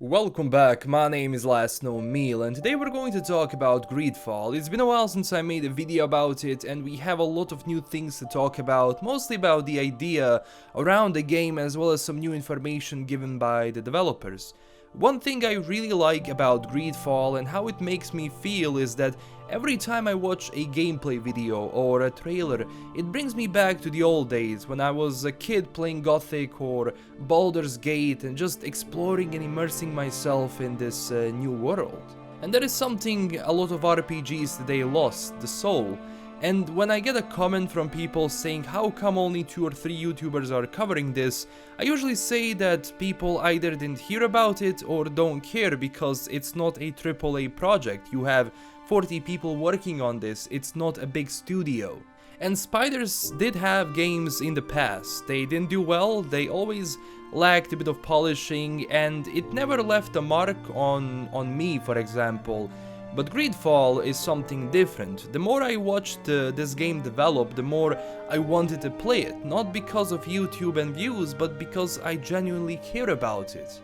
Welcome back, my name is LastKnownMeal and today we're going to talk about Greedfall. It's been a while since I made a video about it and we have a lot of new things to talk about, mostly about the idea around the game as well as some new information given by the developers. One thing I really like about Greedfall and how it makes me feel is that every time I watch a gameplay video or a trailer, it brings me back to the old days when I was a kid playing Gothic or Baldur's Gate and just exploring and immersing myself in this new world. And that is something a lot of RPGs today lost, the soul. And when I get a comment from people saying how come only 2 or 3 YouTubers are covering this, I usually say that people either didn't hear about it or don't care because it's not a AAA project. You have 40 people working on this, it's not a big studio. And Spiders did have games in the past. They didn't do well, they always lacked a bit of polishing and it never left a mark on me, for example. But Greedfall is something different. The more I watched this game develop, the more I wanted to play it. Not because of YouTube and views, but because I genuinely care about it.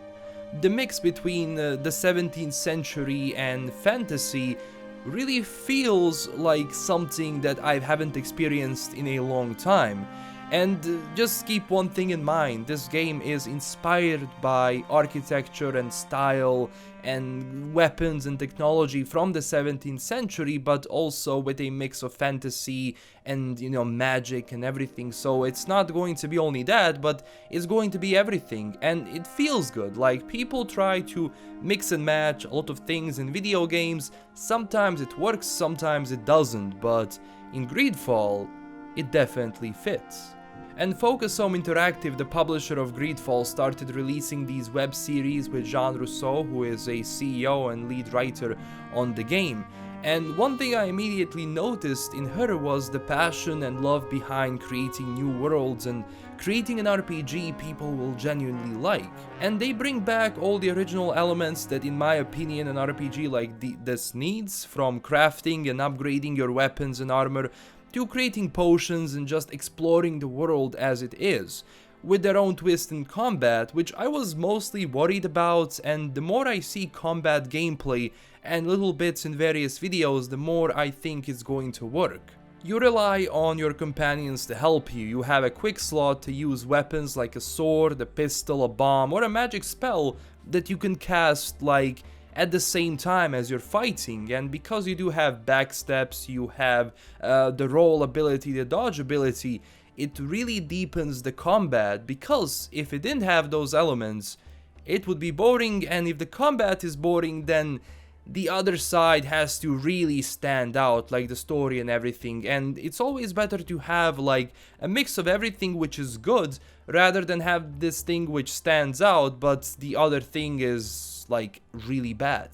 The mix between the 17th century and fantasy really feels like something that I haven't experienced in a long time. And just keep one thing in mind, this game is inspired by architecture and style and weapons and technology from the 17th century, but also with a mix of fantasy and, magic and everything. So it's not going to be only that, but it's going to be everything. And it feels good, like people try to mix and match a lot of things in video games. Sometimes it works, sometimes it doesn't, but in Greedfall, it definitely fits. And Focus Home Interactive, the publisher of Greedfall, started releasing these web series with Jean Rousseau, who is a CEO and lead writer on the game. And one thing I immediately noticed in her was the passion and love behind creating new worlds and creating an RPG people will genuinely like. And they bring back all the original elements that, in my opinion, an RPG like this needs, from crafting and upgrading your weapons and armor to creating potions and just exploring the world as it is, with their own twist in combat, which I was mostly worried about, and the more I see combat gameplay and little bits in various videos, the more I think it's going to work. You rely on your companions to help you. You have a quick slot to use weapons like a sword, a pistol, a bomb, or a magic spell that you can cast like at the same time as you're fighting. And because you do have backsteps, you have the roll ability, the dodge ability, it really deepens the combat, because if it didn't have those elements, it would be boring, and if the combat is boring, then the other side has to really stand out, like the story and everything. And it's always better to have like a mix of everything which is good, rather than have this thing which stands out but the other thing is like really bad.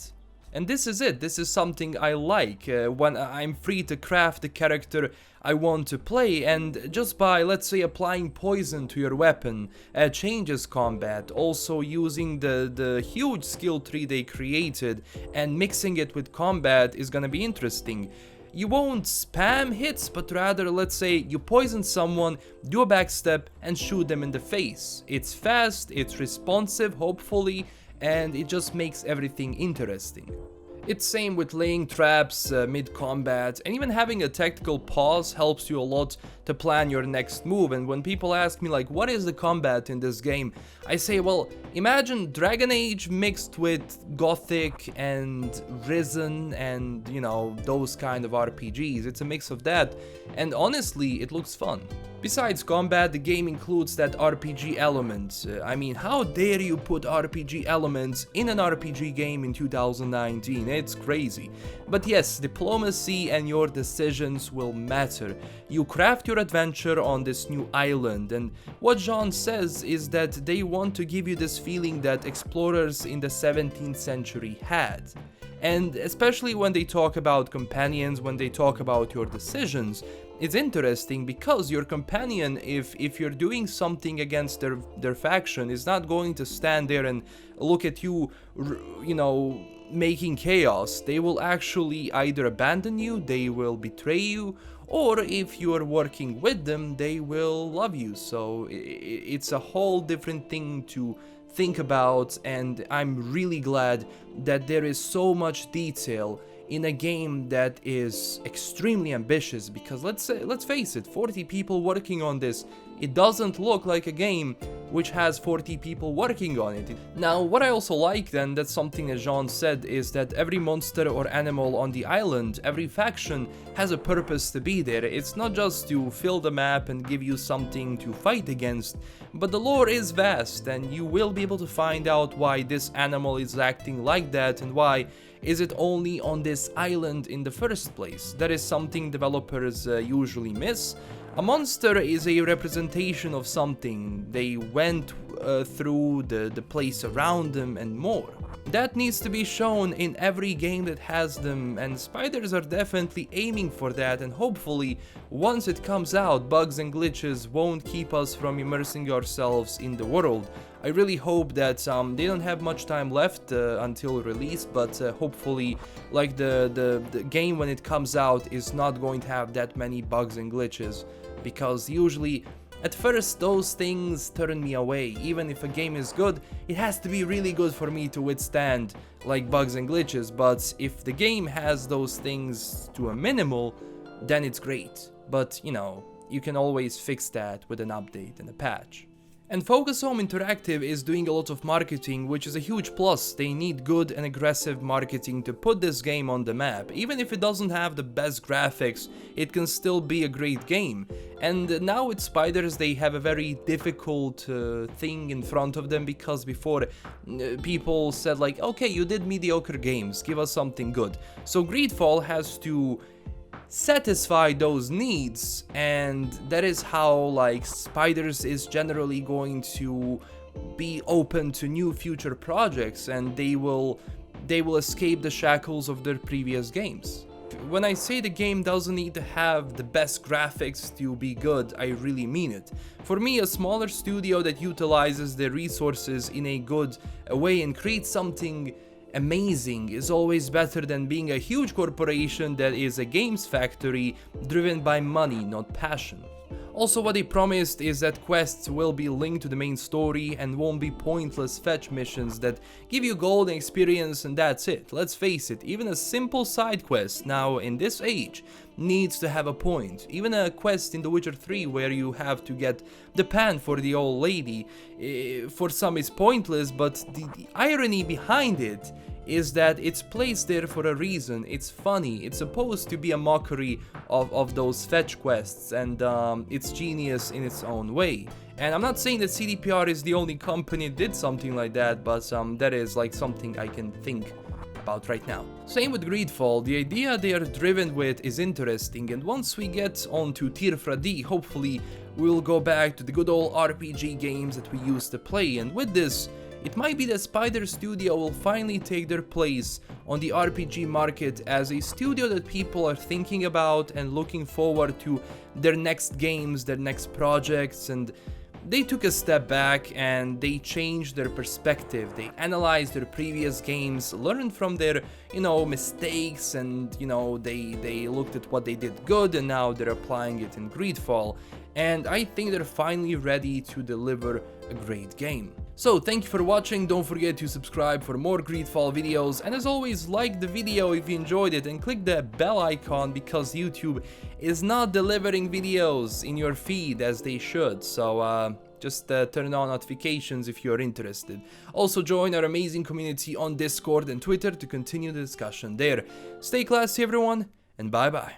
And this is it, this is something I like, when I'm free to craft the character I want to play, and just by, let's say, applying poison to your weapon changes combat. Also using the huge skill tree they created and mixing it with combat is gonna be interesting. You won't spam hits, but rather, let's say, you poison someone, do a backstep and shoot them in the face. It's fast, it's responsive, hopefully, and it just makes everything interesting. It's same with laying traps mid-combat, and even having a tactical pause helps you a lot to plan your next move. And when people ask me like, what is the combat in this game, I say, well, imagine Dragon Age mixed with Gothic and Risen and, those kind of RPGs. It's a mix of that, and honestly, it looks fun. Besides combat, the game includes that RPG element. I mean, how dare you put RPG elements in an RPG game in 2019? It's crazy. But yes, diplomacy and your decisions will matter. You craft your adventure on this new island, and what Jean says is that they want to give you this feeling that explorers in the 17th century had. And especially when they talk about companions, when they talk about your decisions, it's interesting because your companion, if you're doing something against their faction, is not going to stand there and look at you, making chaos. They will actually either abandon you, they will betray you, or if you are working with them, they will love you. So it's a whole different thing to think about, and I'm really glad that there is so much detail in a game that is extremely ambitious, because let's face it, 40 people working on this, it doesn't look like a game which has 40 people working on it. Now, what I also like then, that's something that Jean said, is that every monster or animal on the island, every faction, has a purpose to be there. It's not just to fill the map and give you something to fight against, but the lore is vast, and you will be able to find out why this animal is acting like that, and why is it only on this island in the first place. That is something developers usually miss. A monster is a representation of something they went through, the place around them, and more. That needs to be shown in every game that has them, and spiders are definitely aiming for that, and hopefully once it comes out, bugs and glitches won't keep us from immersing ourselves in the world. I really hope that they don't have much time left until release, but hopefully, like, the game when it comes out is not going to have that many bugs and glitches, because usually at first those things turn me away. Even if a game is good, it has to be really good for me to withstand like bugs and glitches, but if the game has those things to a minimal, then it's great. But you know, you can always fix that with an update and a patch. And Focus Home Interactive is doing a lot of marketing, which is a huge plus. They need good and aggressive marketing to put this game on the map. Even if it doesn't have the best graphics, it can still be a great game. And now with Spiders, they have a very difficult thing in front of them, because before people said like, okay, you did mediocre games, give us something good. So Greedfall has to satisfy those needs, and that is how like Spiders is generally going to be open to new future projects, and they will escape the shackles of their previous games. When I say the game doesn't need to have the best graphics to be good, I really mean it. For me, a smaller studio that utilizes their resources in a good way and creates something amazing is always better than being a huge corporation that is a games factory driven by money, not passion. Also, what they promised is that quests will be linked to the main story and won't be pointless fetch missions that give you gold and experience and that's it. Let's face it, even a simple side quest now in this age needs to have a point. Even a quest in The Witcher 3 where you have to get the pan for the old lady, for some is pointless, but the irony behind it is that it's placed there for a reason. It's funny, it's supposed to be a mockery of those fetch quests, and it's genius in its own way. And I'm not saying that CDPR is the only company that did something like that, but that is like something I can think about right now. Same with Greedfall, the idea they are driven with is interesting, and once we get onto Tirfra D, hopefully we'll go back to the good old RPG games that we used to play, and with this, it might be that Spider Studio will finally take their place on the RPG market as a studio that people are thinking about and looking forward to their next games, their next projects, and they took a step back and they changed their perspective. They analyzed their previous games, learned from their, mistakes, and, they looked at what they did good, and now they're applying it in Greedfall. And I think they're finally ready to deliver a great game. So thank you for watching, don't forget to subscribe for more Greedfall videos, and as always, like the video if you enjoyed it and click the bell icon because YouTube is not delivering videos in your feed as they should, so just turn on notifications if you're interested. Also join our amazing community on Discord and Twitter to continue the discussion there. Stay classy everyone, and bye bye.